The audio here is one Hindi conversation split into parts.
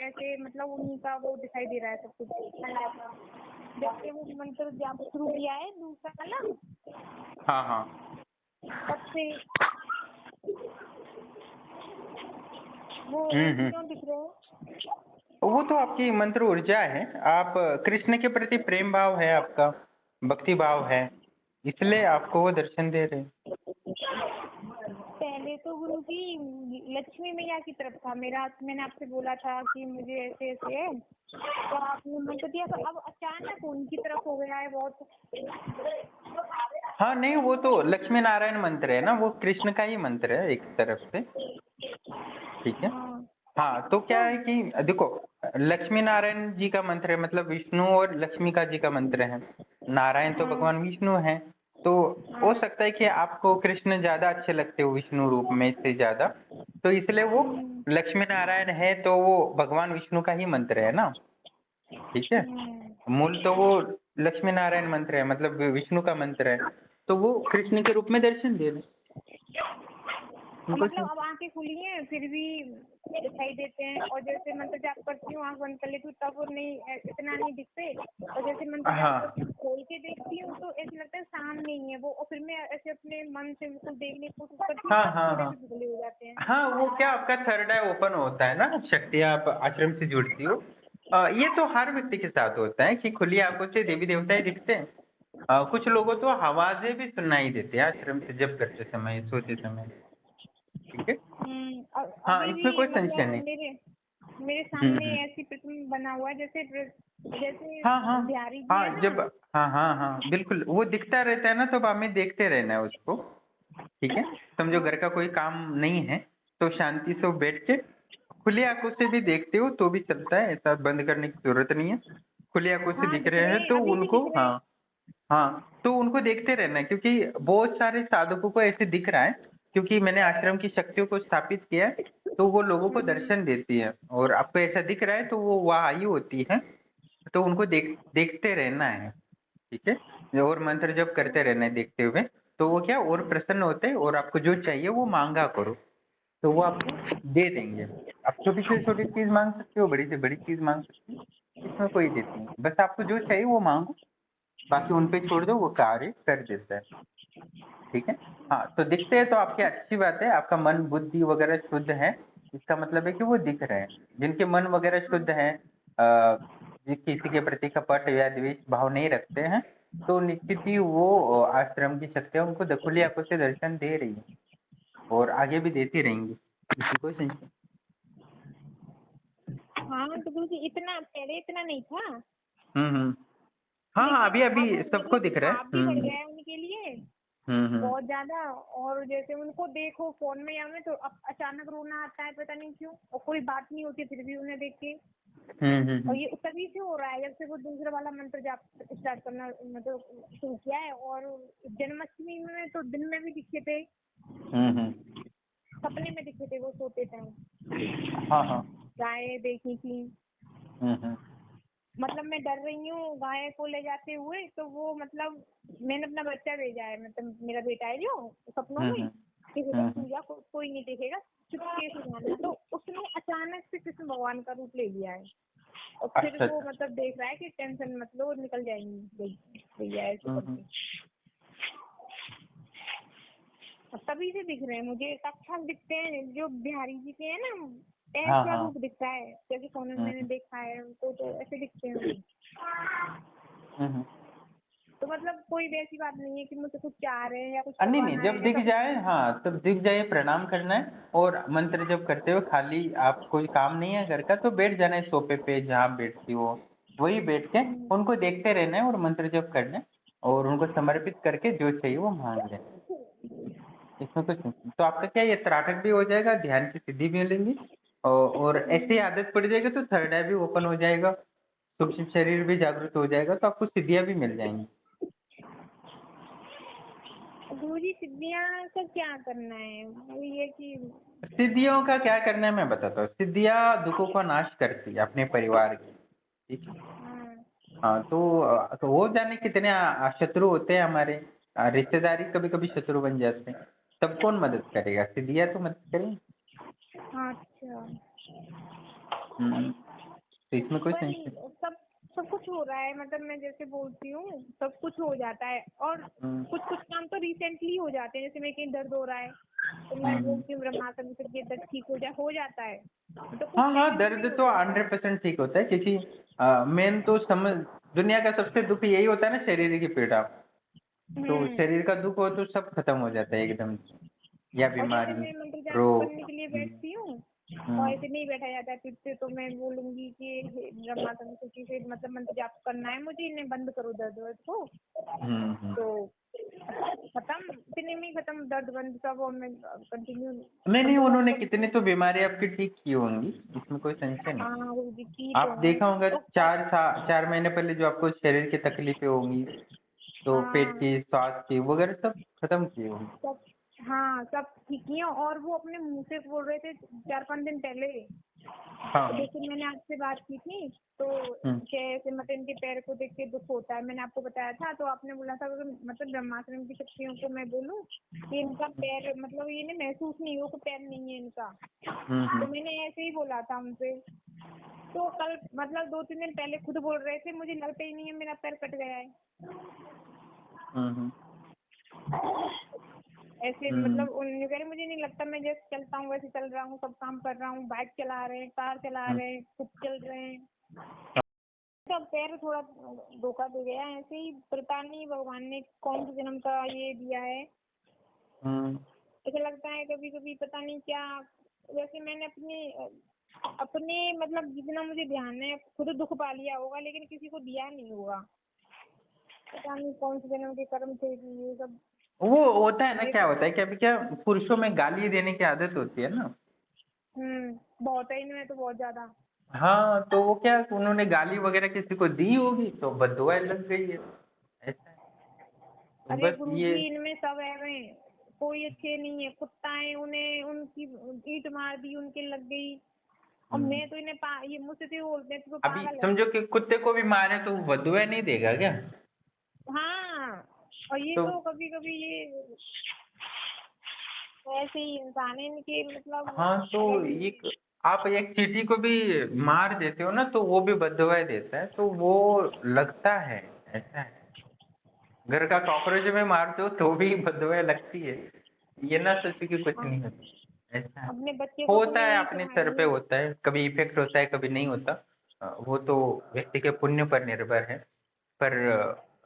ऐसे मतलब उन्हीं का वो दिखाई दे रहा है सब कुछ। जब से वो मंत्र जाप शुरू किया है दूसरा वाला, हाँ हाँ तब से वो क्यों दिख रहे हैं? वो तो आपकी मंत्र ऊर्जा है। आप कृष्ण के प्रति प्रेम भाव है आपका, भक्ति भाव है, इसलिए आपको वो दर्शन दे रहे हैं। पहले तो गुरु जी लक्ष्मी मैया की तरफ था मेरा, मैंने आपसे बोला था कि मुझे ऐसे ऐसे है, तो आपने मंत्र दिया, तो अब अचानक उनकी तरफ हो गया है बहुत। हाँ नहीं, वो तो लक्ष्मी नारायण मंत्र है ना, वो कृष्ण का ही मंत्र है एक तरफ से। ठीक है। हाँ तो क्या है कि देखो, लक्ष्मी नारायण जी का मंत्र है, मतलब विष्णु और लक्ष्मी का जी का मंत्र है। नारायण तो भगवान विष्णु है, तो हो सकता है कि आपको कृष्ण ज्यादा अच्छे लगते हो विष्णु रूप में से ज्यादा, तो इसलिए वो लक्ष्मी नारायण है, तो वो भगवान विष्णु का ही मंत्र है ना। ठीक है, मूल तो वो लक्ष्मी नारायण मंत्र है, मतलब विष्णु का मंत्र है, तो वो कृष्ण के रूप में दर्शन दे रहे। मतलब अब आंखें खुली हैं फिर भी दिखाई देते हैं, और जैसे मंत्र जाप करती हूँ आंख बंद कर लेती हूँ तब नहीं, इतना नहीं दिखते, और जैसे मंत्र जाप खोल के देखती हूँ तो ऐसा लगता है सामने ही है वो, और फिर मैं ऐसे अपने मन से बिल्कुल देखने की कोशिश करती हूँ, थोड़े से धुंधले हो जाते हैं। हाँ वो क्या आपका थर्ड आई ओपन होता है ना, शक्ति आप आश्रम से जुड़ती हो। ये तो हर व्यक्ति के साथ होता है कि खुली आंखों से देवी देवताएं दिखते हैं। कुछ लोगों तो आवाजें भी सुनाई देती है आश्रम से जब करते समय, सोते समय। ठीक है। हाँ अभी इसमें भी कोई संशय मतलब नहीं। मेरे सामने ऐसी प्रतिमा बना हुआ है जैसे हाँ हाँ बिहारी जी हाँ, है ना। जब हाँ बिल्कुल वो दिखता रहता है ना, तो हमें देखते रहना है उसको। ठीक है, समझो घर का कोई काम नहीं है तो शांति से बैठ के खुली आंखों से भी देखते हो तो भी चलता है, ऐसा बंद करने की जरूरत नहीं है। खुली आंखों से दिख रहे हैं तो अभी भी उनको, दिख रहे हैं। हाँ तो उनको देखते रहना है, क्योंकि बहुत सारे साधकों को ऐसे दिख रहा है, क्योंकि मैंने आश्रम की शक्तियों को स्थापित किया है, तो वो लोगों को दर्शन देती है, और आपको ऐसा दिख रहा है तो वो वहाँ आई होती है, तो उनको देखते रहना है। ठीक है, और मंत्र जब करते रहना है देखते हुए, तो वो क्या और प्रसन्न होते हैं, और आपको जो चाहिए वो मांगा करो तो वो आपको दे देंगे। आप छोटी से छोटी चीज मांग सकते हो, बड़ी से बड़ी चीज मांग सकते हो, इसमें कोई दिक्कत नहीं, बस आपको जो चाहिए वो मांगो, बाकी उन पे छोड़ दो, वो कार्य कर देता है। ठीक है। हाँ तो दिखते हैं तो आपकी अच्छी बात है, आपका मन बुद्धि वगैरह शुद्ध है, इसका मतलब है कि वो दिख रहे हैं। जिनके मन वगैरह शुद्ध है, किसी के प्रति कपट या द्वेष भाव नहीं रखते हैं, तो निश्चित ही वो आश्रम की शक्तियाँ उनको खुली आंखों से दर्शन दे रही है, और आगे भी देती रहेंगी, किसी को संशय। हाँ तो गुरु जी इतना पहले इतना नहीं था। हाँ अभी अभी अब सबको दिख रहा है। आप भी बढ़ गया है उनके लिए बहुत ज्यादा, और जैसे उनको देखो फोन में या में तो अब अचानक रोना आता है, पता नहीं क्यों, और कोई बात नहीं होती फिर भी उन्हें देख के। और ये तभी से हो रहा है जब से वो दूसरा वाला मंत्र जाप स्टार्ट करना मतलब शुरू किया है। और जन्माष्टमी में तो दिन में भी दिखे थे, सपने में दिखे थे वो सोते टाइम। हाँ गाय देखी थी। मतलब मैं डर रही हूँ गाय को ले जाते हुए, तो वो मतलब मैंने अपना बच्चा भेजा है, मतलब मेरा बेटा है जो सपनों में कि पूजा को कोई नहीं देखेगा, चुपके से जाना, तो उसने अचानक से कृष्ण भगवान का रूप ले लिया है, और फिर वो मतलब देख रहा है कि टेंशन मत लो निकल जाएंगी भैया ऐसे करके। तभी से दिख रहे हैं मुझे, साक्षात दिखते हैं जो बिहारी जी के हैं ना, ऐसा रूप दिखता है जैसे फोन में मैंने देखा है उनको, तो ऐसे दिखते हैं। तो मतलब कोई वैसी बात नहीं है कि मुझसे कुछ चाह रहे हैं या कुछ नहीं, जब दिख जाए, हाँ तब दिख जाए प्रणाम करना है, और मंत्र जब करते हो खाली आप कोई काम नहीं है घर का तो बैठ जाना है सोफे पे जहाँ बैठती हो, वही बैठ के उनको देखते रहना है और मंत्र जब करना है, और उनको समर्पित करके जो चाहिए वो मांग लेना। इसमें कुछ नहीं, तो आपका क्या ये त्राटक भी हो जाएगा, ध्यान की सिद्धि भी मिलेंगी, और ऐसी आदत पड़ जाएगी तो थर्ड आई भी ओपन हो जाएगा, सूक्ष्म शरीर भी जागृत हो जाएगा, तो आपको सिद्धियां भी मिल जाएंगी। गुरुजी सिद्धियां का क्या करना है? वो ये कि सिद्धियों का क्या करना है मैं बताता हूँ। सिद्धियां दुखों का नाश करती है अपने परिवार की। ठीक है। हाँ तो हो जाने कितने शत्रु होते हैं हमारे, रिश्तेदारी कभी कभी शत्रु बन जाते हैं, तब कौन मदद करेगा? सिद्धियां तो मदद करेंगे। अच्छा तो इसमें कोई वही टेंशन सब सब कुछ हो रहा है, मतलब मैं जैसे बोलती हूँ सब कुछ हो जाता है, और कुछ कुछ काम तो रिसेंटली हो जाते हैं, जैसे मेरे कहीं दर्द हो रहा है तो मैं बोलती हूँ ब्रह्मास्त्र से ये दर्द ठीक हो जाता है, तो कुछ हाँ हाँ, टाइम में दर्द नहीं हो तो जाता है। 100% ठीक होता है, क्योंकि मेन तो समझ दुनिया का सबसे दुख यही होता है ना, शरीर की पीड़ा। तो शरीर का दुख हो तो सब खत्म हो जाता है एकदम से, या और जैसे बीमारी, मैं मंत्र जाप रोग। करने के लिए बैठती हूँ और हम्म ऐसे नहीं बैठा जाता है फिर से, तो मैं बोलूंगी कि हे ब्रह्मास्त्र किसी से मतलब मंत्र जाप करना है मुझे, इन्हें बंद करो दर्द वर्द को, हम्म। तो खत्म, इतने में ही खत्म दर्द बंद सब, और मैं कंटिन्यू नहीं नहीं, मंत्र जाप उन्होंने करती कितनी हूँ। तो बीमारी आपकी ठीक की होंगी, इसमें कोई संशय नहीं। हाँ गुरुजी की तो आप है देखा होगा तो 4 महीने पहले जो आपको शरीर की तकलीफें होंगी, तो पेट हाँ की, सांस की वगैरह सब खत्म की होंगी। सब, हाँ सब ठीक ही है, और वो अपने मुंह से बोल रहे थे 4-5 दिन पहले, हाँ तो हाँ। जैसे मैंने आपसे बात की थी तो हम्म कैसे मतलब इनके पैर को देख के दुख होता है, मैंने आपको बताया था, तो आपने बोला था अगर मतलब ब्रह्मास्त्र की शक्तियों को मैं बोलूं कि इनका पैर मतलब ये महसूस नहीं हो कि पैर नहीं है इनका, तो हम्म मैंने ऐसे ही बोला था उनसे, तो कल मतलब 2-3 दिन पहले खुद बोल रहे थे मुझे लगता ही नहीं है मेरा पैर कट गया है, हम्म ऐसे हम्म मतलब उन्होंने कह रहे मुझे नहीं लगता, मैं जैसे चलता हूँ वैसे चल रहा हूँ, सब काम कर रहा हूँ, बाइक चला रहे हैं, कार चला हम्म रहे हैं, खुद चल रहे हैं, तो पैर थोड़ा धोखा दे गया है, ऐसे ही पता नहीं भगवान ने कौन से जन्म का ये दिया है, हम्म। ऐसा लगता है कभी कभी पता नहीं क्या, वैसे मैंने अपने मतलब जितना मुझे ध्यान है खुद दुख पा लिया होगा, लेकिन किसी को दिया नहीं होगा, पता नहीं कौन से जन्म के कर्म थे कि ये सब वो होता है ना, ये क्या सब। होता है, क्या क्या पुरुषों में गाली देने की आदत होती है ना। बहुत है इनमें तो बहुत ज्यादा। हाँ, तो वो क्या, उन्होंने गाली वगैरह किसी को दी होगी तो बददुआएं लग गई है, ऐसा है। तो अरे बस ये। गुरुजी इनमें सब है, कोई अच्छे नहीं है, कुत्ताएं उन्हें उनकी ईंट मार दी उनके लग गई, और हम्म, मैं तो इन्हें ये मुझसे तो बोलते हैं तो अभी पागल है। समझो कि कुत्ते को भी मारे तो वो बददुआएं नहीं देगा क्या? हाँ, और ये तो तो कभी कभी ये ऐसे ही इंसान है, इनके मतलब हाँ, तो अलग ही। एक आप एक चींटी को भी मार देते हो ना, तो वो भी बददुआएं देता है, तो वो लगता है, ऐसा है। घर का कॉकरोच में मारते हो तो भी बददुआएं लगती है, ये ना सोचो कि कुछ हाँ, नहीं होता, ऐसा है। अपने बच्चे को तो होता मैं है, यही अपने सर पे कहूंगी। होता है, कभी इफेक्ट होता है, कभी नहीं होता। वो तो व्यक्ति के पुण्य पर निर्भर है, पर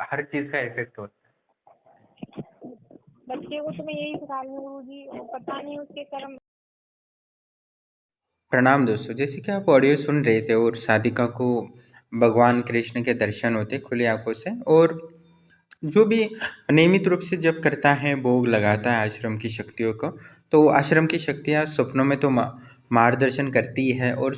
हर चीज का इफेक्ट होता बच्चे को तो मैं यही सिखा रही हूँ गुरुजी, और पता नहीं उसके कर्म। प्रणाम दोस्तों, जैसे कि आप ऑडियो सुन रहे थे और साधिका को भगवान कृष्ण के दर्शन होते खुली आंखों से, और जो भी नियमित रूप से जप करता है, भोग लगाता है आश्रम की शक्तियों को, तो आश्रम की शक्तियाँ सपनों में तो मार्गदर्शन करती है, और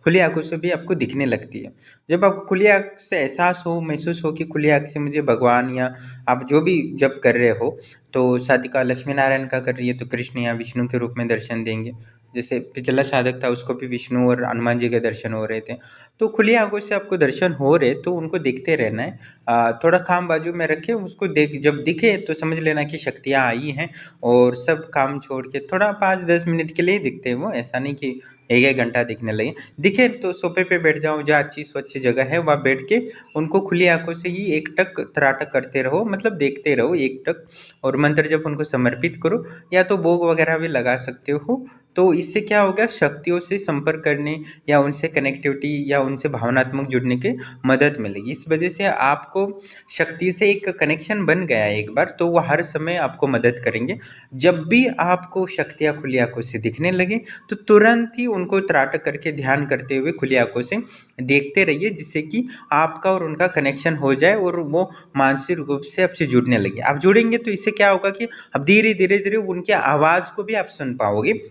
खुली आंखों से भी आपको दिखने लगती है। जब आपको खुली आंख से एहसास हो, महसूस हो कि खुली आंख से मुझे भगवान, या आप जो भी जप कर रहे हो, तो साधिका लक्ष्मी नारायण का कर रही है तो कृष्ण या विष्णु के रूप में दर्शन देंगे। जैसे पिछला साधक था, उसको भी विष्णु और हनुमान जी के दर्शन हो रहे थे। तो खुली आंखों से आपको दर्शन हो रहे तो उनको देखते रहना है। थोड़ा काम बाजू में रखे, उसको देख, जब दिखे तो समझ लेना कि शक्तियाँ आई हैं, और सब काम छोड़ के थोड़ा 5-10 मिनट के लिए ही दिखते हैं वो, ऐसा नहीं कि 1-1 घंटा दिखने लगे। दिखे तो सोफे पे बैठ जाओ, जहाँ अच्छी स्वच्छ जगह है वहाँ बैठ के उनको खुली आंखों से ही एकटक तराटक करते रहो, मतलब देखते रहो एकटक, और मंत्र जब उनको समर्पित करो, या तो भोग वगैरह भी लगा सकते हो। तो इससे क्या होगा, शक्तियों से संपर्क करने या उनसे कनेक्टिविटी या उनसे भावनात्मक जुड़ने की मदद मिलेगी। इस वजह से आपको शक्ति से एक कनेक्शन बन गया है एक बार, तो वो हर समय आपको मदद करेंगे। जब भी आपको शक्तियाँ खुली आंखों से दिखने लगे तो तुरंत ही उनको त्राटक करके ध्यान करते हुए खुली आंखों से देखते रहिए, जिससे कि आपका और उनका कनेक्शन हो जाए और वो मानसिक रूप से आपसे जुड़ने लगे। आप जुड़ेंगे तो इससे क्या होगा कि अब धीरे धीरे धीरे उनकी आवाज़ को भी आप सुन पाओगे।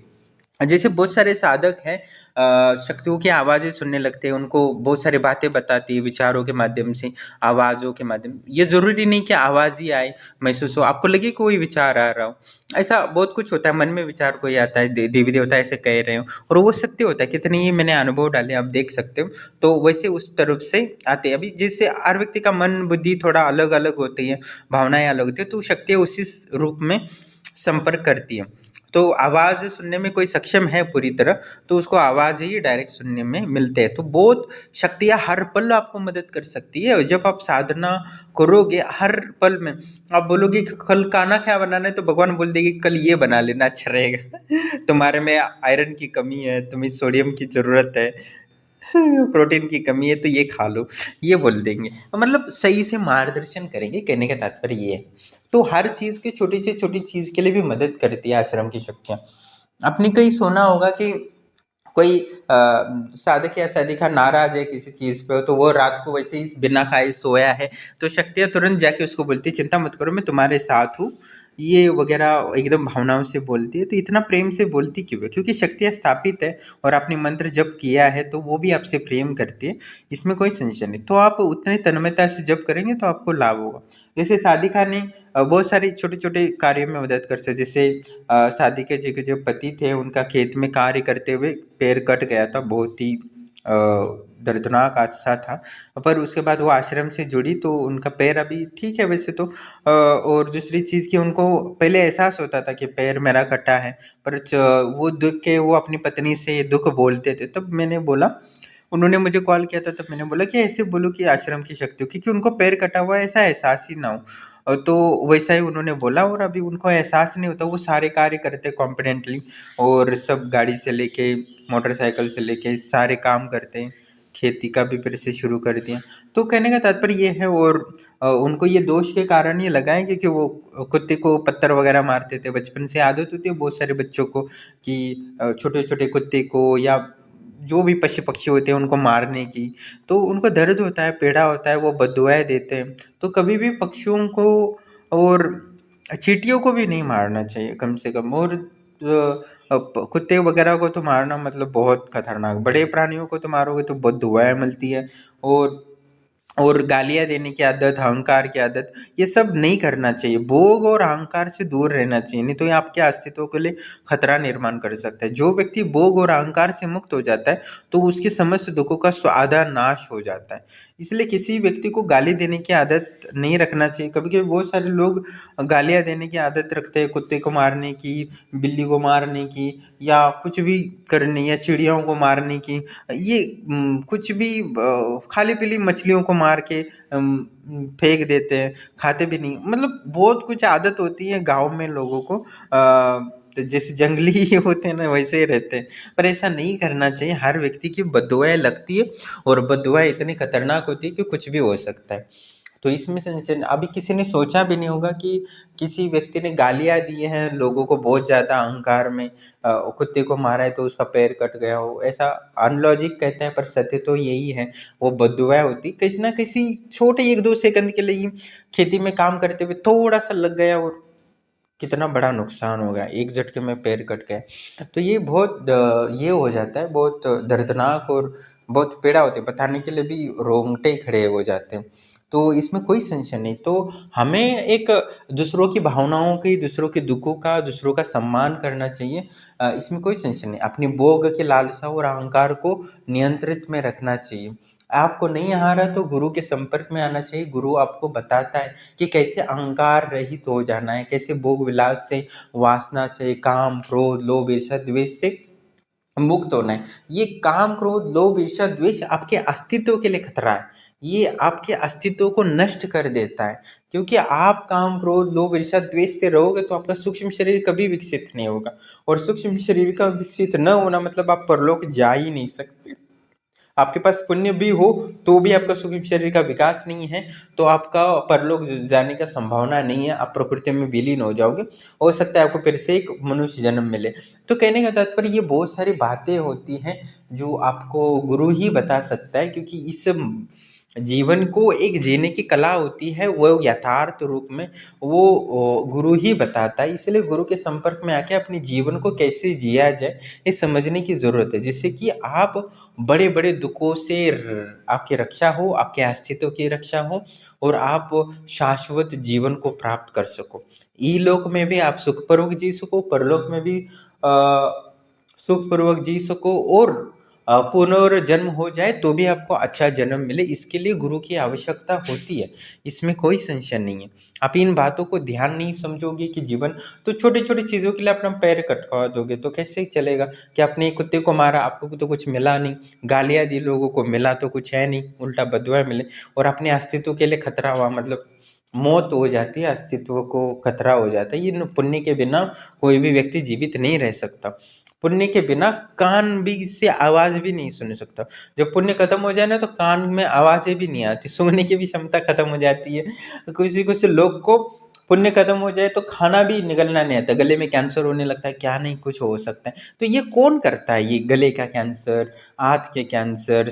जैसे बहुत सारे साधक हैं, शक्तियों की आवाज़ें सुनने लगते हैं, उनको बहुत सारी बातें बताती है विचारों के माध्यम से, आवाज़ों के माध्यम। ये ज़रूरी नहीं कि आवाज़ ही आए, महसूस हो, आपको लगे कोई विचार आ रहा हो। ऐसा बहुत कुछ होता है, मन में विचार कोई आता है, देवी देवता ऐसे कह रहे हो, और वो सत्य होता है। कितने ही मैंने अनुभव डाले, आप देख सकते हो। तो वैसे उस तरफ से आते हैं। अभी जिससे हर व्यक्ति का मन बुद्धि थोड़ा अलग अलग होती है, भावनाएं अलग होती है, तो शक्तियाँ उसी रूप में संपर्क करती है। तो आवाज़ सुनने में कोई सक्षम है पूरी तरह, तो उसको आवाज़ ही डायरेक्ट सुनने में मिलते हैं। तो बहुत शक्तियाँ हर पल आपको मदद कर सकती है। और जब आप साधना करोगे हर पल में, आप बोलोगे कि कल खाना क्या बनाना है, तो भगवान बोल देंगे कल ये बना लेना, अच्छा रहेगा। तुम्हारे में आयरन की कमी है, तुम्हें सोडियम की ज़रूरत है, प्रोटीन की कमी है, तो ये खा लो, ये बोल देंगे। तो मतलब सही से मार्गदर्शन करेंगे, कहने का तात्पर्य ये है। तो हर चीज़ के छोटी से छोटी चीज़ के लिए भी मदद करती है आश्रम की शक्तियाँ। आपने कहीं सुना होगा कि कोई साधक या साधिका नाराज है किसी चीज़ पे, तो वो रात को वैसे ही बिना खाए सोया है, तो शक्तियाँ तुरंत जाके उसको बोलती है चिंता मत करो, मैं तुम्हारे साथ हूँ, ये वगैरह एकदम भावनाओं से बोलती है। तो इतना प्रेम से बोलती क्यों है? क्योंकि शक्तियाँ स्थापित है और आपने मंत्र जप किया है, तो वो भी आपसे प्रेम करती है, इसमें कोई संशय नहीं। तो आप उतनी तन्मयता से जप करेंगे तो आपको लाभ होगा। जैसे साधिका ने बहुत सारे छोटे छोटे कार्यों में मदद कर सकते, जैसे साधिका जी के जो पति थे, उनका खेत में कार्य करते हुए पैर कट गया था, बहुत ही दर्दनाक हादसा था, पर उसके बाद वो आश्रम से जुड़ी तो उनका पैर अभी ठीक है वैसे तो। और दूसरी चीज़ कि उनको पहले एहसास होता था कि पैर मेरा कटा है, पर वो दुख के वो अपनी पत्नी से दुख बोलते थे। तब मैंने बोला, उन्होंने मुझे कॉल किया था, तब मैंने बोला कि ऐसे बोलो कि आश्रम की शक्ति हो, क्योंकि उनको पैर कटा हुआ है ऐसा एहसास ही ना हो। तो वैसा ही उन्होंने बोला, और अभी उनको एहसास नहीं होता, वो सारे कार्य करते कॉन्फिडेंटली, और सब गाड़ी से लेके मोटरसाइकिल से लेके सारे काम करते हैं, खेती का भी फिर से शुरू कर दिया। तो कहने का तात्पर्य ये है। और उनको ये दोष के कारण ये लगा है क्योंकि वो कुत्ते को पत्थर वगैरह मारते थे, बचपन से आदत होती है बहुत सारे बच्चों को कि छोटे छोटे कुत्ते को या जो भी पशु पक्षी होते हैं उनको मारने की, तो उनको दर्द होता है, पीड़ा होता है, वो बद्दुआएँ देते हैं। तो कभी भी पक्षियों को और चींटियों को भी नहीं मारना चाहिए कम से कम। और कुत्ते वगैरह को तो मारना मतलब बहुत खतरनाक, बड़े प्राणियों को तो मारोगे तो बद्दुआएँ मिलती है। और गालियाँ देने की आदत, अहंकार की आदत, ये सब नहीं करना चाहिए। भोग और अहंकार से दूर रहना चाहिए, नहीं तो ये आपके अस्तित्व के लिए खतरा निर्माण कर सकता है। जो व्यक्ति भोग और अहंकार से मुक्त हो जाता है, तो उसके समस्त दुखों का आधा नाश हो जाता है। इसलिए किसी व्यक्ति को गाली देने की आदत नहीं रखना चाहिए। कभी-कभी बहुत सारे लोग गालियाँ देने की आदत रखते हैं, कुत्ते को मारने की, बिल्ली को मारने की, या कुछ भी करने, या चिड़ियों को मारने की। ये कुछ भी खाली-पीली मछलियों को मार के फेंक देते हैं, खाते भी नहीं। मतलब बहुत कुछ आदत होती है गाँव में लोगों को, तो जैसे जंगली ही होते हैं ना, वैसे ही रहते हैं। पर ऐसा नहीं करना चाहिए, हर व्यक्ति की बद्दुआएँ लगती है, और बद्दुआएँ इतनी खतरनाक होती है कि कुछ भी हो सकता है। तो इसमें से अभी किसी ने सोचा भी नहीं होगा कि किसी व्यक्ति ने गालियाँ दी हैं लोगों को बहुत ज़्यादा अहंकार में, कुत्ते को मारा है तो उसका पैर कट गया हो, ऐसा अनलॉजिक कहते हैं, पर सत्य तो यही है। वो बद्दुआएँ होती किसी ना किसी छोटे 1-2 सेकंड के लिए ही, खेती में काम करते हुए थोड़ा-सा लग गया और कितना बड़ा नुकसान हो गया, एक झटके में पैर कट गया। तो ये बहुत ये हो जाता है, बहुत दर्दनाक और बहुत पीड़ा होती है, बताने के लिए भी रोंगटे खड़े हो जाते हैं। तो इसमें कोई संशय नहीं। तो हमें एक दूसरों की भावनाओं की, दूसरों के दुखों का, दूसरों का सम्मान करना चाहिए, इसमें कोई संशय नहीं। अपनी भोग की लालसा और अहंकार को नियंत्रित में रखना चाहिए। आपको नहीं आ रहा तो गुरु के संपर्क में आना चाहिए, गुरु आपको बताता है कि कैसे अहंकार रहित हो जाना है, कैसे भोग विलास से, वासना से, काम, क्रोध, लोभ, ईर्ष्या, द्वेष से मुक्त होना है। ये काम, क्रोध, लोभ, ईर्ष्या, द्वेष आपके अस्तित्व के लिए खतरा है। ये आपके अस्तित्व को नष्ट कर देता है, क्योंकि आप काम, क्रोध, लोभ, ईर्ष्या, द्वेष से रहोगे तो आपका सूक्ष्म शरीर कभी विकसित नहीं होगा, और सूक्ष्म शरीर का विकसित न होना मतलब आप परलोक जा ही नहीं सकते। आपके पास पुण्य भी हो तो भी आपका सूक्ष्म शरीर का विकास नहीं है, तो आपका परलोक जाने का संभावना नहीं है, आप प्रकृति में विलीन हो जाओगे। हो सकता है आपको फिर से एक मनुष्य जन्म मिले। तो कहने का तात्पर्य ये बहुत सारी बातें होती हैं जो आपको गुरु ही बता सकता है, क्योंकि इस जीवन को एक जीने की कला होती है, वो यथार्थ रूप में वो गुरु ही बताता है। इसलिए गुरु के संपर्क में आके अपने जीवन को कैसे जिया जाए, ये समझने की ज़रूरत है, जिससे कि आप बड़े-बड़े दुखों से आपकी रक्षा हो, आपके अस्तित्व की रक्षा हो, और आप शाश्वत जीवन को प्राप्त कर सको। इहलोक में भी आप सुखपूर्वक जी सको, परलोक में भी सुखपूर्वक जी सको, और पुनर्जन्म हो जाए तो भी आपको अच्छा जन्म मिले, इसके लिए गुरु की आवश्यकता होती है, इसमें कोई संशय नहीं है। आप इन बातों को ध्यान नहीं समझोगे कि जीवन तो छोटी छोटी चीज़ों के लिए अपना पैर कटवा दोगे तो कैसे चलेगा। कि आपने कुत्ते को मारा, आपको तो कुछ मिला नहीं, गालियाँ दी लोगों को, मिला तो कुछ है नहीं, उल्टा बदुआ मिले, और अपने अस्तित्व के लिए खतरा हुआ, मतलब मौत हो जाती है, अस्तित्व को खतरा हो जाता है। ये पुण्य के बिना कोई भी व्यक्ति जीवित नहीं रह सकता। पुण्य के बिना कान भी से आवाज़ भी नहीं सुन सकता। जब पुण्य खत्म हो जाए ना तो कान में आवाज़ें भी नहीं आती, सुनने की भी क्षमता खत्म हो जाती है। किसी कुछ लोग को पुण्य खत्म हो जाए तो खाना भी निगलना नहीं आता, गले में कैंसर होने लगता है, क्या नहीं कुछ हो सकता है। तो ये कौन करता है, ये गले का कैंसर, आंत के कैंसर,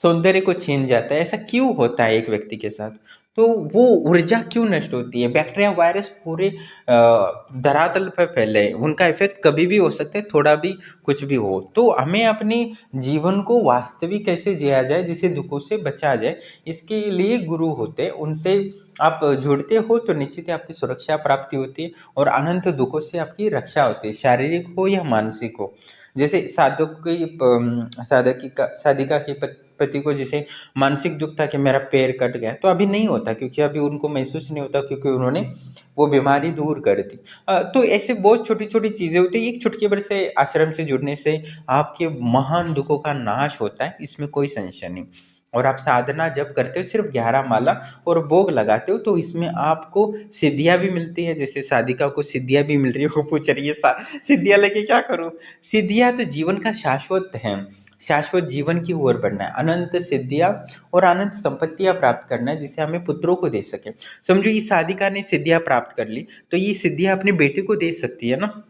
सौंदर्य को छीन जाता है, ऐसा क्यों होता है एक व्यक्ति के साथ। तो वो ऊर्जा क्यों नष्ट होती है। बैक्टीरिया वायरस पूरे धरातल पर फैले, उनका इफेक्ट कभी भी हो सकता है, थोड़ा भी कुछ भी हो। तो हमें अपने जीवन को वास्तविक कैसे जिया जाए जिससे दुखों से बचा जाए, इसके लिए गुरु होते हैं। उनसे आप जुड़ते हो तो निश्चित ही आपकी सुरक्षा प्राप्ति होती है और अनंत दुखों से आपकी रक्षा होती है, शारीरिक हो या मानसिक हो। जैसे साधिका के पति को जैसे मानसिक दुख था कि मेरा पैर कट गया, तो अभी नहीं होता क्योंकि अभी उनको महसूस नहीं होता, क्योंकि उन्होंने वो बीमारी दूर कर दी। तो ऐसे बहुत छोटी छोटी चीज़ें होती है। एक चुटकी भर से आश्रम से जुड़ने से आपके महान दुखों का नाश होता है, इसमें कोई संशय नहीं। और आप साधना जब करते हो, सिर्फ 11 माला और भोग लगाते हो, तो इसमें आपको सिद्धियाँ भी मिलती है। जैसे साधिका को सिद्धियाँ भी मिल रही है, वो पूछ रही है सिद्धियाँ लेके क्या करूँ। सिद्धियाँ तो जीवन का शाश्वत है, शाश्वत जीवन की ओर बढ़ना है, अनंत सिद्धियाँ और अनंत संपत्तियाँ प्राप्त करना है, जिसे हमें पुत्रों को दे सके। समझो ये साधिका ने सिद्धियाँ प्राप्त कर ली, तो ये सिद्धियाँ अपने बेटे को दे सकती है ना,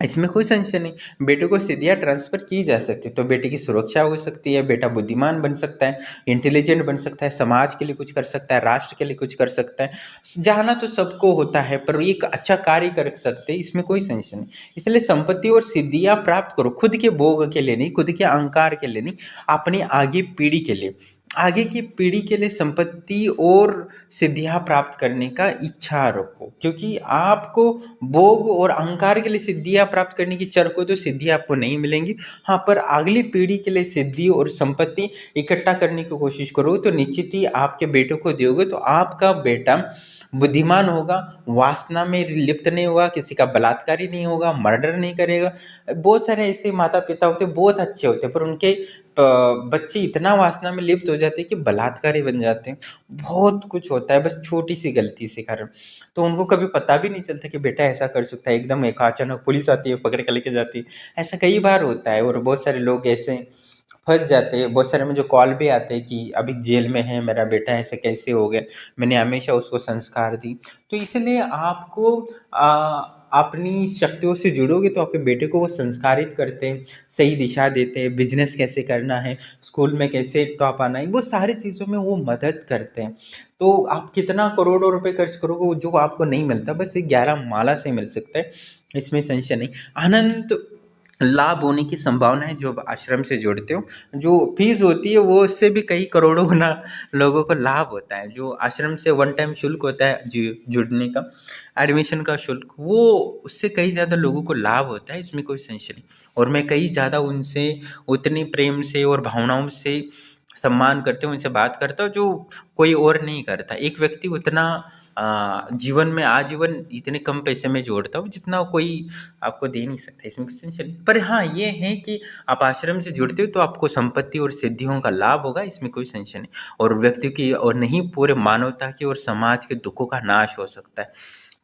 इसमें कोई संशय नहीं। बेटे को सिद्धियाँ ट्रांसफर की जा सकती है, तो बेटे की सुरक्षा हो सकती है, बेटा बुद्धिमान बन सकता है, इंटेलिजेंट बन सकता है, समाज के लिए कुछ कर सकता है, राष्ट्र के लिए कुछ कर सकता है। जाना तो सबको होता है, पर एक अच्छा कार्य कर सकते हैं, इसमें कोई संशय नहीं। इसलिए संपत्ति और सिद्धियाँ प्राप्त करो, खुद के भोग के लिए नहीं, खुद के अहंकार के लिए नहीं, अपनी आगे पीढ़ी के लिए, आगे की पीढ़ी के लिए संपत्ति और सिद्धियाँ प्राप्त करने का इच्छा रखो। क्योंकि आपको भोग और अहंकार के लिए सिद्धियाँ प्राप्त करने की इच्छा रखो तो सिद्धि आपको नहीं मिलेंगी। हाँ, पर अगली पीढ़ी के लिए सिद्धि और संपत्ति इकट्ठा करने की कोशिश करो तो निश्चित ही आपके बेटे को दोगे, तो आपका बेटा बुद्धिमान होगा, वासना में लिप्त नहीं होगा, किसी का बलात्कारी नहीं होगा, मर्डर नहीं करेगा। बहुत सारे ऐसे माता पिता होते बहुत अच्छे होते, पर उनके बच्चे इतना वासना में लिप्त हो जाते हैं कि बलात्कारी बन जाते हैं। बहुत कुछ होता है बस छोटी सी गलती से कारण, तो उनको कभी पता भी नहीं चलता कि बेटा ऐसा कर सकता है। एकदम एक अचानक पुलिस आती है, पकड़ के लेके जाती है, ऐसा कई बार होता है। और बहुत सारे लोग ऐसे फंस जाते हैं। बहुत सारे मुझे कॉल भी आते हैं कि अभी जेल में है मेरा बेटा, ऐसे कैसे हो गया, मैंने हमेशा उसको संस्कार दी। तो इसलिए आपको अपनी शक्तियों से जुड़ोगे तो आपके बेटे को वो संस्कारित करते हैं, सही दिशा देते हैं, बिजनेस कैसे करना है, स्कूल में कैसे टॉप आना है, वो सारी चीज़ों में वो मदद करते हैं। तो आप कितना करोड़ों रुपए खर्च करोगे, वो जो आपको नहीं मिलता बस ये 11 माला से मिल सकता है, इसमें संशय नहीं। अनंत लाभ होने की संभावना है जो आप आश्रम से जोड़ते हो। जो फीस होती है वो उससे भी कई करोड़ों गुना लोगों को लाभ होता है। जो आश्रम से वन टाइम शुल्क होता है जुड़ने का, एडमिशन का शुल्क, वो उससे कई ज़्यादा लोगों को लाभ होता है, इसमें कोई संशय नहीं। और मैं कई ज़्यादा उनसे उतनी प्रेम से और भावनाओं से सम्मान करते हूँ, उनसे बात करता हूँ जो कोई और नहीं करता। एक व्यक्ति उतना जीवन में आजीवन इतने कम पैसे में जोड़ता हूँ जितना कोई आपको दे नहीं सकता, इसमें कुछ नहीं। पर हाँ, ये है कि आप आश्रम से जुड़ते हो तो आपको संपत्ति और सिद्धियों का लाभ होगा, इसमें कोई संशय नहीं। और व्यक्ति की और नहीं, पूरे मानवता की और समाज के दुखों का नाश हो सकता है।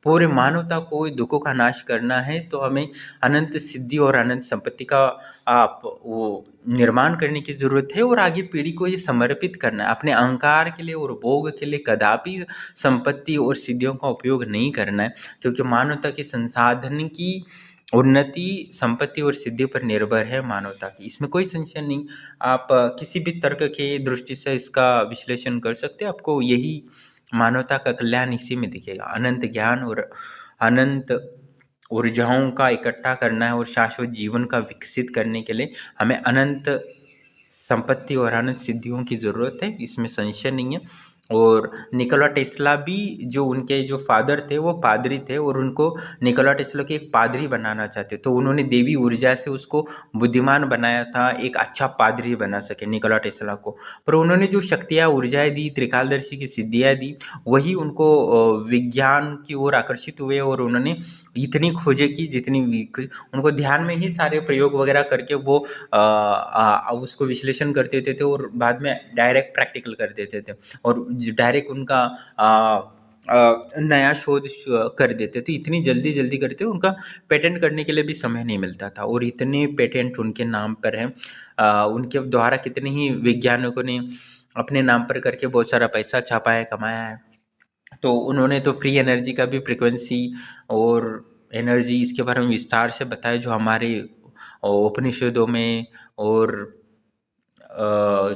पूरे मानवता को दुखों का नाश करना है तो हमें अनंत सिद्धि और अनंत संपत्ति का आप वो निर्माण करने की ज़रूरत है और आगे पीढ़ी को ये समर्पित करना है। अपने अहंकार के लिए और भोग के लिए कदापि संपत्ति और सिद्धियों का उपयोग नहीं करना है, क्योंकि मानवता के संसाधन की उन्नति संपत्ति और सिद्धि पर निर्भर है मानवता की, इसमें कोई संशय नहीं। आप किसी भी तर्क के दृष्टि से इसका विश्लेषण कर सकते हैं, आपको यही मानवता का कल्याण इसी में दिखेगा। अनंत ज्ञान और अनंत ऊर्जाओं का इकट्ठा करना है और शाश्वत जीवन का विकसित करने के लिए हमें अनंत संपत्ति और अनंत सिद्धियों की ज़रूरत है, इसमें संशय नहीं है। और निकोला टेस्ला भी, जो उनके जो फादर थे वो पादरी थे और उनको निकोला टेस्ला के एक पादरी बनाना चाहते, तो उन्होंने देवी ऊर्जा से उसको बुद्धिमान बनाया था, एक अच्छा पादरी बना सके निकोला टेस्ला को। पर उन्होंने जो शक्तियाँ ऊर्जाएं दी, त्रिकालदर्शी की सिद्धियाँ दी, वही उनको विज्ञान की ओर आकर्षित हुए और उन्होंने इतनी खोजें की जितनी उनको ध्यान में ही सारे प्रयोग वगैरह करके वो उसको विश्लेषण कर देते थे और बाद में डायरेक्ट प्रैक्टिकल कर देते थे और डायरेक्ट उनका नया शोध कर देते थे। इतनी जल्दी जल्दी करते, उनका पेटेंट करने के लिए भी समय नहीं मिलता था और इतने पेटेंट उनके नाम पर हैं। उनके द्वारा कितने ही वैज्ञानिकों ने अपने नाम पर करके बहुत सारा पैसा छापा है, कमाया है। तो उन्होंने तो फ्री एनर्जी का भी फ्रिक्वेंसी और एनर्जी इसके बारे में विस्तार से बताया, जो हमारे उपनिषदों में और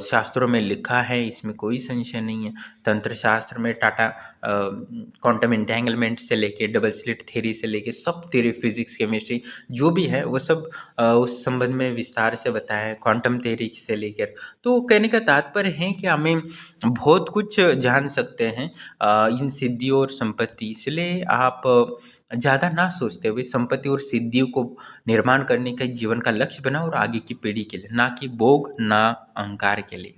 शास्त्रों में लिखा है, इसमें कोई संशय नहीं है। तंत्र शास्त्र में टाटा क्वांटम एंटेंगलमेंट से लेके डबल स्लिट थ्योरी से लेके सब थ्योरी, फिजिक्स, केमिस्ट्री जो भी है वो सब उस संबंध में विस्तार से बताया है, क्वांटम थ्योरी से लेकर। तो कहने का तात्पर्य है कि हमें बहुत कुछ जान सकते हैं इन सिद्धियों और संपत्ति। इसलिए आप ज़्यादा ना सोचते हुए संपत्ति और सिद्धियों को निर्माण करने का जीवन का लक्ष्य बनाओ और आगे की पीढ़ी के लिए, ना कि भोग ना अहंकार के लिए।